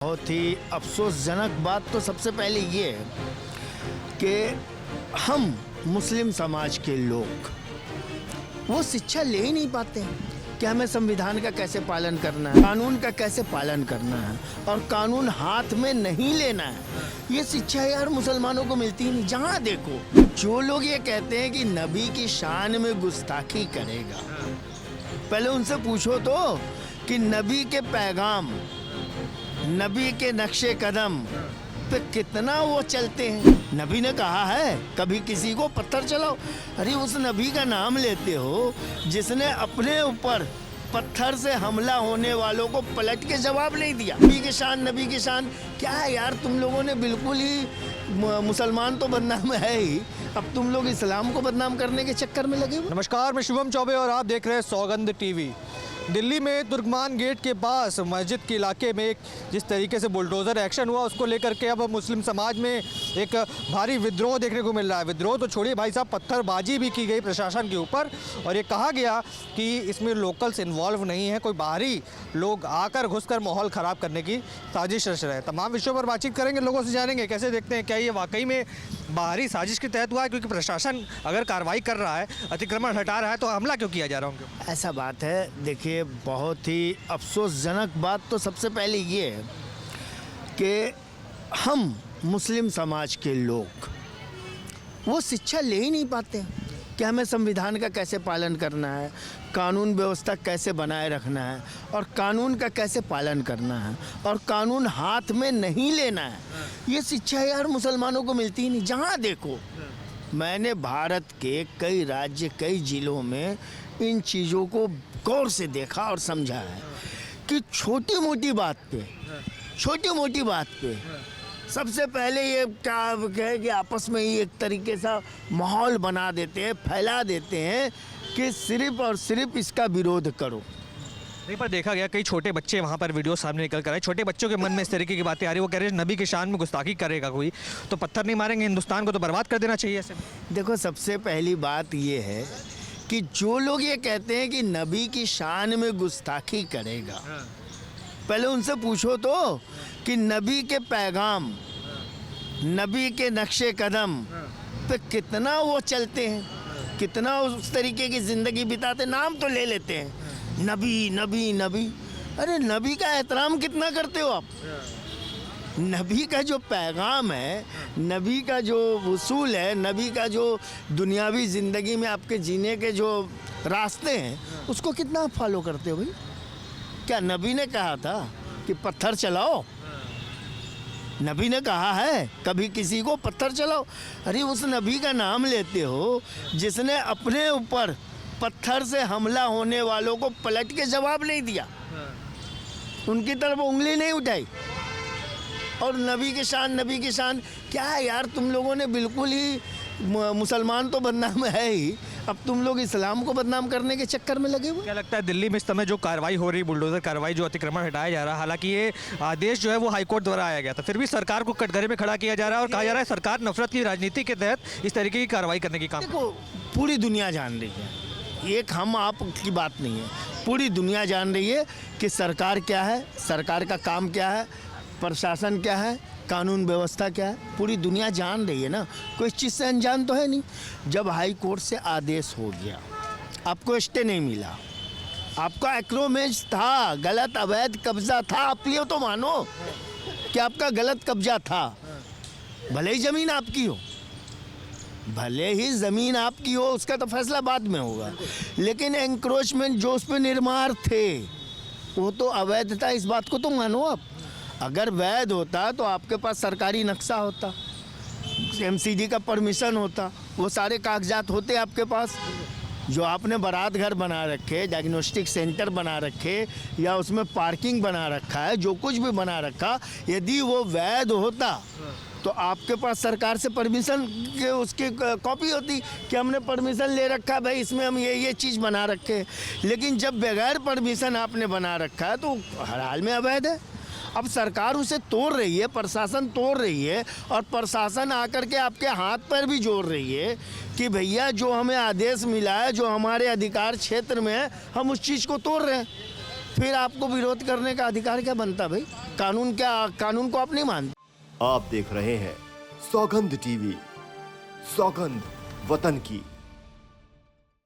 बहुत ही अफसोसजनक बात तो सबसे पहले ये है कि हम मुस्लिम समाज के लोग वो शिक्षा ले ही नहीं पाते हैं कि हमें संविधान का कैसे पालन करना है, कानून का कैसे पालन करना है और कानून हाथ में नहीं लेना है। ये शिक्षा यार मुसलमानों को मिलती ही नहीं। जहाँ देखो जो लोग ये कहते हैं कि नबी की शान में गुस्ताखी करेगा, पहले उनसे पूछो तो कि नबी के पैगाम, नबी के नक्शे कदम पे कितना वो चलते हैं। नबी ने कहा है कभी किसी को पत्थर चलाओ। अरे उस नबी का नाम लेते हो जिसने अपने ऊपर पत्थर से हमला होने वालों को पलट के जवाब नहीं दिया। नबी की शान क्या है यार। तुम लोगों ने बिल्कुल ही, मुसलमान तो बदनाम है ही, अब तुम लोग इस्लाम को बदनाम करने के चक्कर में लगे हुए। नमस्कार, मैं शुभम चौबे और आप देख रहे हैं सौगंध टीवी। दिल्ली में तुर्कमान गेट के पास मस्जिद के इलाके में एक जिस तरीके से बुलडोज़र एक्शन हुआ, उसको लेकर के अब मुस्लिम समाज में एक भारी विद्रोह देखने को मिल रहा है। विद्रोह तो छोड़िए भाई साहब, पत्थरबाजी भी की गई प्रशासन के ऊपर और ये कहा गया कि इसमें लोकल्स इन्वॉल्व नहीं है, कोई बाहरी लोग आकर घुसकर माहौल ख़राब करने की साजिश रच रहे हैं। तमाम विषयों पर बातचीत करेंगे, लोगों से जानेंगे कैसे देखते हैं, क्या ये वाकई में बाहरी साजिश के तहत हुआ है, क्योंकि प्रशासन अगर कार्रवाई कर रहा है, अतिक्रमण हटा रहा है, तो हमला क्यों किया जा रहा है? ऐसा बात है। देखिए बहुत ही अफसोसजनक बात तो सबसे पहले ये है कि हम मुस्लिम समाज के लोग वो शिक्षा ले ही नहीं पाते हैं कि हमें संविधान का कैसे पालन करना है, कानून व्यवस्था कैसे बनाए रखना है और कानून का कैसे पालन करना है और कानून हाथ में नहीं लेना है। ये शिक्षा यार मुसलमानों को मिलती ही नहीं। जहाँ देखो मैंने भारत के कई राज्य, कई जिलों में इन चीज़ों को गौर से देखा और समझा है कि छोटी मोटी बात पे सबसे पहले ये क्या है कि आपस में ही एक तरीके सा माहौल बना देते हैं, फैला देते हैं कि सिर्फ और सिर्फ इसका विरोध करो। नहीं, पर देखा गया कई छोटे बच्चे वहाँ पर वीडियो सामने निकल कर आए, छोटे बच्चों के मन में इस तरीके की बातें आ रही, वो कह रहे हैं नबी की शान में गुस्ताखी करेगा कोई तो पत्थर नहीं मारेंगे, हिंदुस्तान को तो बर्बाद कर देना चाहिए ऐसे। देखो सबसे पहली बात ये है कि जो लोग ये कहते हैं कि नबी की शान में गुस्ताखी करेगा, पहले उनसे पूछो तो कि नबी के पैगाम, नबी के नक्शे कदम पे कितना वो चलते हैं, कितना उस तरीके की ज़िंदगी बिताते। नाम तो ले लेते हैं नबी नबी नबी। अरे नबी का एहतराम कितना करते हो आप? नबी का जो पैगाम है, नबी का जो उसूल है, नबी का जो दुनियावी ज़िंदगी में आपके जीने के जो रास्ते हैं, उसको कितना आप फॉलो करते हो भाई? क्या नबी ने कहा था कि पत्थर चलाओ? नबी ने कहा है कभी किसी को पत्थर चलाओ? अरे उस नबी का नाम लेते हो जिसने अपने ऊपर पत्थर से हमला होने वालों को पलट के जवाब नहीं दिया, उनकी तरफ उंगली नहीं उठाई। और नबी की शान क्या है यार। तुम लोगों ने बिल्कुल ही, मुसलमान तो बदनाम है ही, अब तुम लोग इस्लाम को बदनाम करने के चक्कर में लगे हुए। क्या लगता है दिल्ली में इस समय जो कार्रवाई हो रही, बुलडोजर कार्रवाई, जो अतिक्रमण हटाया जा रहा है, हालांकि ये आदेश जो है वो हाईकोर्ट द्वारा आया गया था, फिर भी सरकार को कटघरे में खड़ा किया जा रहा है और कहा जा रहा है सरकार नफरत की राजनीति के तहत इस तरीके की कार्रवाई करने की काम। देखो पूरी दुनिया जान रही है, एक हम आप की बात नहीं है, पूरी दुनिया जान रही है कि सरकार क्या है, सरकार का काम क्या है, प्रशासन क्या है, कानून व्यवस्था क्या है, पूरी दुनिया जान रही है ना। कोई चीज़ से अनजान तो है नहीं। जब हाई कोर्ट से आदेश हो गया, आपको स्टे नहीं मिला, आपका एक्रोमेज था, गलत अवैध कब्जा था, आप ये तो मानो कि आपका गलत कब्जा था। भले ही ज़मीन आपकी हो, उसका तो फैसला बाद में होगा, लेकिन एंक्रोचमेंट जो उस पर निर्माण थे वो तो अवैध था, इस बात को तो मानो आप। अगर वैध होता तो आपके पास सरकारी नक्शा होता, एमसीडी का परमिशन होता, वो सारे कागजात होते आपके पास। जो आपने बारात घर बना रखे, डायग्नोस्टिक सेंटर बना रखे या उसमें पार्किंग बना रखा है, जो कुछ भी बना रखा, यदि वो वैध होता तो आपके पास सरकार से परमिशन के उसकी कॉपी होती कि हमने परमिशन ले रखा भाई, इसमें हम ये चीज़ बना रखे। लेकिन जब बगैर परमिशन आपने बना रखा है तो हर हाल में अवैध है। अब सरकार उसे तोड़ रही है, प्रशासन तोड़ रही है और प्रशासन आकर के आपके हाथ पर भी जोड़ रही है कि भैया जो हमें आदेश मिला है, जो हमारे अधिकार क्षेत्र में है, हम उस चीज़ को तोड़ रहे हैं। फिर आपको विरोध करने का अधिकार क्या बनता भाई? कानून को आप नहीं मानते? आप देख रहे हैं सौगंध टीवी, सौगंध वतन की।